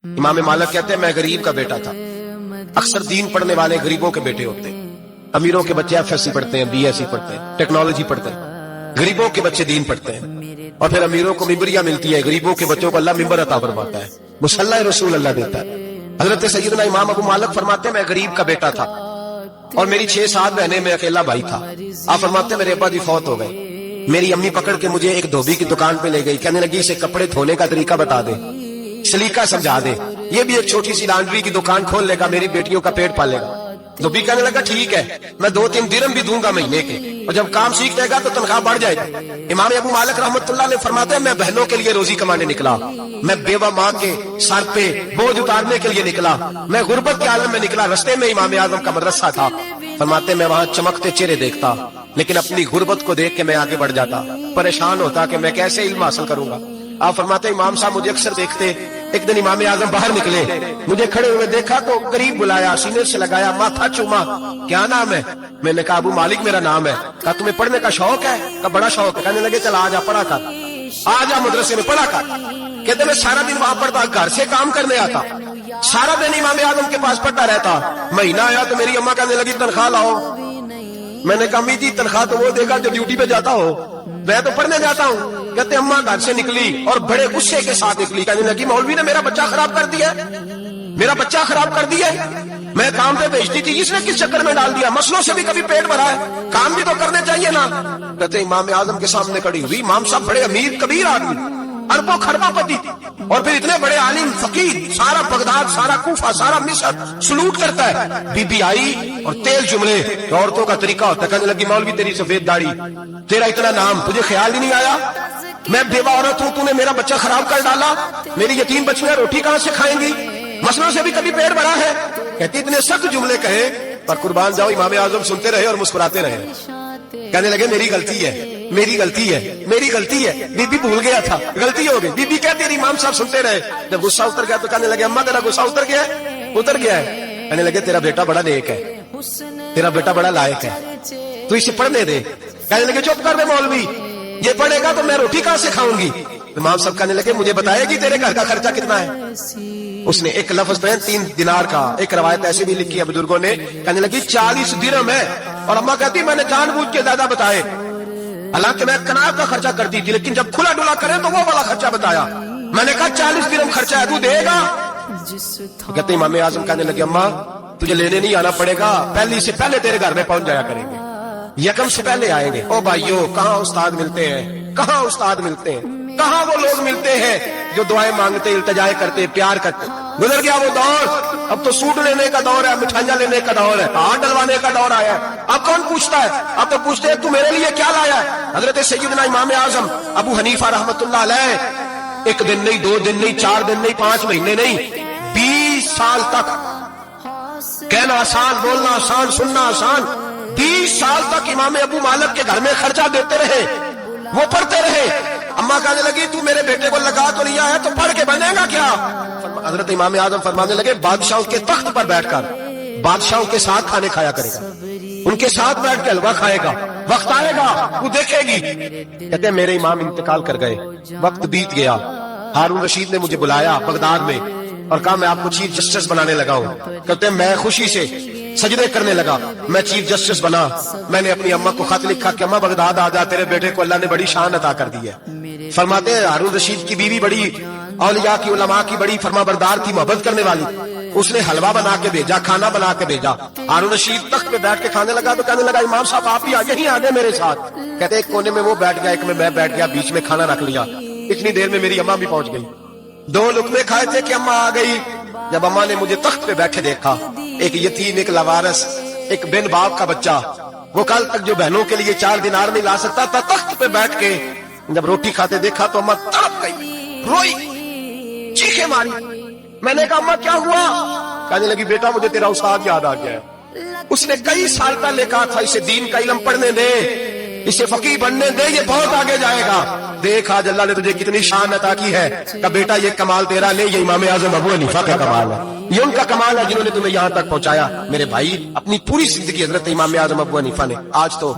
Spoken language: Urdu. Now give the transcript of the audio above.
امام مالک کہتے ہیں میں غریب کا بیٹا تھا. اکثر دین پڑھنے والے غریبوں کے بیٹے ہوتے ہیں. امیروں کے بچے ایف ایس سی پڑھتے ہیں, بی ایس سی پڑھتے ہیں, ٹیکنالوجی پڑھتے ہیں. غریبوں کے بچے دین پڑھتے ہیں, اور پھر امیروں کو ممبریاں ملتی ہے. غریبوں کے بچوں کو اللہ ممبر عطا فرماتا ہے, مصلی رسول اللہ دیتا ہے. حضرت سیدنا امام ابو مالک فرماتے ہیں میں غریب کا بیٹا تھا اور میری 6-7 بہنیں, میں اکیلا بھائی تھا. آپ فرماتے ہیں میرے ابا جی فوت ہو گئے. میری امی پکڑ کے مجھے ایک دھوبی کی دکان پہ لے گئی, کہنے لگی اسے کپڑے دھونے کا طریقہ بتا دے, سلیقہ سمجھا دے, یہ بھی ایک چھوٹی سی لانڈری کی دکان کھول لے گا, میری بیٹیوں کا پیٹ پالے گا. دھوبی کہنے لگا ٹھیک ہے, میں 2-3 درہم بھی دوں گا مہینے کے, اور جب کام سیکھ جائے گا تو تنخواہ بڑھ جائے گی. امام ابو مالک رحمت اللہ نے فرماتے ہیں میں بہنوں کے لیے روزی کمانے نکلا, میں بیوہ ماں کے سر پہ بوجھ اتارنے کے لیے نکلا, میں غربت کے عالم میں نکلا. رستے میں امام اعظم کا مدرسہ تھا. فرماتے میں وہاں چمکتے چہرے دیکھتا, لیکن اپنی غربت کو دیکھ کے میں آگے بڑھ جاتا, پریشان ہوتا کہ میں کیسے علم حاصل کروں گا. آپ فرماتے امام صاحب مجھے اکثر دیکھتے. ایک دن امام اعظم باہر نکلے, مجھے کھڑے ہوئے دیکھا تو قریب بلایا, سینے سے لگایا, ماتھا چوما. کیا نام ہے؟ میں نے کہا ابو مالک میرا نام ہے. کہا تمہیں پڑھنے کا شوق ہے؟ کہا بڑا شوق ہے. کہنے لگے چل آ جا پڑھا کر, آ جا مدرسے میں پڑھا کر. کہتے میں سارا دن وہاں پڑھتا, گھر سے کام کرنے آتا, سارا دن امام اعظم کے پاس پڑھتا رہتا. مہینہ آیا تو میری اماں کہنے لگی تنخواہ لاؤ. میں نے کہا امی جی تنخواہ تو وہ دے گا جو ڈیوٹی پہ جاتا ہو, میں تو پڑھنے جاتا ہوں. کہتے اماں گھر سے نکلی اور بڑے غصے کے ساتھ نکلی, کہنے لگی مولوی نے میرا بچہ خراب کر دیا, میرا بچہ خراب کر دیا. میں کام پہ بھیجتی تھی, اس نے کس چکر میں ڈال دیا, مسلوں سے بھی کبھی پیٹ بھرا ہے, کام بھی تو کرنے چاہیے نا. کہتے امام اعظم کے سامنے کھڑی ہوئی. امام صاحب بڑے امیر کبیر آدمی, اربوں خربوں پتی, اور پھر اتنے بڑے عالم فقیر, سارا بغداد, سارا کوفہ, سارا مصر سلوٹ کرتا ہے. بی بی آئی اور تیل جملے عورتوں کا طریقہ ہوتا ہے. کہنے لگی مولوی تیری سفید داڑھی, تیرا اتنا نام, تجھے خیال ہی نہیں آیا میں بیوہ عورت ہوں, تو نے میرا بچہ خراب کر ڈالا, میری یتیم بچیاں روٹی کہاں سے کھائیں گی, مسلوں سے بھی کبھی پیٹ بھرا ہے. کہتی اتنے سخت جملے کہے پر قربان جاؤ امام اعظم سنتے رہے اور مسکراتے رہے. کہنے لگے میری غلطی ہے, میری غلطی ہے, میری غلطی ہے, بی بی بھول گیا تھا, غلطی ہو گئی. بی بی کہتی رہی, امام صاحب سنتے رہے. جب غصہ اتر گیا تو کہنے لگے اماں تیرا غصہ اتر گیا ہے؟ اتر گیا ہے. کہنے لگے تیرا بیٹا بڑا نیک ہے, تیرا بیٹا بڑا لائق ہے, تو اسے پڑھنے دے. کہنے لگے چپ کر دے مولوی, یہ پڑھے گا تو میں روٹی کہاں سے کھاؤں گی. امام صاحب کہنے لگے مجھے بتائے گی تیرے گھر کا خرچہ کتنا ہے. اس نے ایک لفظ پہ 3 دینار کا, ایک روایت ایسی بھی لکھی ہے بزرگوں نے. کہنے لگی 40 درہم ہے. اور اماں کہتی میں نے جان بوجھ کے زیادہ بتائے, حالانکہ میں کناب کا خرچہ کرتی تھی, لیکن جب کھلا ڈلا کرے تو وہ والا خرچہ بتایا. میں نے کہا 40 درہم خرچہ ہے, تو دے گا. کہتے امام اعظم کہنے لگے اماں تجھے لینے نہیں آنا پڑے گا, پہلی سے پہلے تیرے گھر میں پہنچ جایا کریں گے, یکم سے پہلے آئیں گے. او بھائیو کہاں استاد ملتے ہیں, کہاں استاد ملتے ہیں, کہاں وہ لوگ ملتے ہیں جو دعائیں مانگتے, التجائے کرتے, پیار کرتے. گزر گیا وہ دور, اب تو سوٹ لینے کا دور ہے, مٹھائیاں لینے کا دور ہے, ہاتھ ڈلوانے کا دور آیا ہے. اب کون پوچھتا ہے, اب تو پوچھتے ہیں تو میرے لیے کیا لایا ہے. حضرت سیدنا امام اعظم ابو حنیفہ رحمت اللہ علیہ 1 دن نہیں, 2 دن نہیں, 4 دن نہیں, 5 مہینے نہیں, 20 سال تک, کہنا آسان, بولنا آسان, سننا آسان, 20 سال تک امام ابو مالک کے گھر میں خرچہ دیتے رہے, وہ پڑھتے رہے. اماں کہنے لگی تو میرے بیٹے کو لگا تو لیا ہے, تو پڑھ کے بنے گا کیا. حضرت امام اعظم فرمانے لگے بادشاہوں کے تخت پر بیٹھ کر بادشاہوں کے ساتھ کھانے کھایا کرے گا, ان کے ساتھ بیٹھ کے حلوہ کھائے گا, وقت آئے گا وہ دیکھے گی. کہتے ہیں میرے امام انتقال کر گئے, وقت بیت گیا. ہارون رشید نے مجھے بلایا بغداد میں اور کہا میں آپ کو چیف جسٹس بنانے لگا ہوں. کہتے ہیں میں خوشی سے سجدے کرنے لگا, میں چیف جسٹس بنا. میں نے اپنی اماں کو خط لکھا کہ اماں بغداد آ جا, تیرے بیٹے کو اللہ نے بڑی شان عطا کر دی ہے. فرماتے ہیں ہارون رشید کی بیوی بڑی اولیاء کی, علماء کی بڑی فرما بردار تھی, محبت کرنے والی. اس نے حلوہ بنا کے بھیجا, کھانا بنا کے بھیجا. ہارون رشید تخت پہ بیٹھ کے کھانے لگا تو کہنے لگا امام صاحب آپ ہی یہیں آ گئے میرے ساتھ. کہتے ایک کونے میں وہ بیٹھ گیا, ایک میں بیٹھ گیا, بیچ میں کھانا رکھ لیا. اتنی دیر میں میری اماں بھی پہنچ گئی. 2 لقمے کھائے تھے کہ اماں آ گئی. جب اماں نے مجھے تخت پہ بیٹھے دیکھا, ایک یتیم, ایک لاوارث, ایک بن باپ کا بچہ, وہ کل تک جو بہنوں کے لیے 4 دینار نہیں لا سکتا تھا, تخت پہ بیٹھ کے جب روٹی کھاتے دیکھا تو اماں تڑپ گئی, روئی, چیخیں ماری. میں نے کہا اماں کیا ہوا. کہنے لگی بیٹا مجھے تیرا استاد یاد آ گیا ہے, اس نے کئی سال پہلے کہا تھا اسے دین کا علم پڑھنے دے, اسے فقیہ بننے دے, یہ بہت آگے جائے گا. دیکھ آج اللہ نے تجھے کتنی شان عطا کی ہے. کہ بیٹا یہ کمال تیرا نہیں, یہ امام اعظم ابو حنیفہ کا کمال ہے, یہ ان کا کمال ہے جنہوں نے تمہیں یہاں تک پہنچایا. میرے بھائی اپنی پوری زندگی حضرت امام اعظم ابو حنیفہ نے, آج تو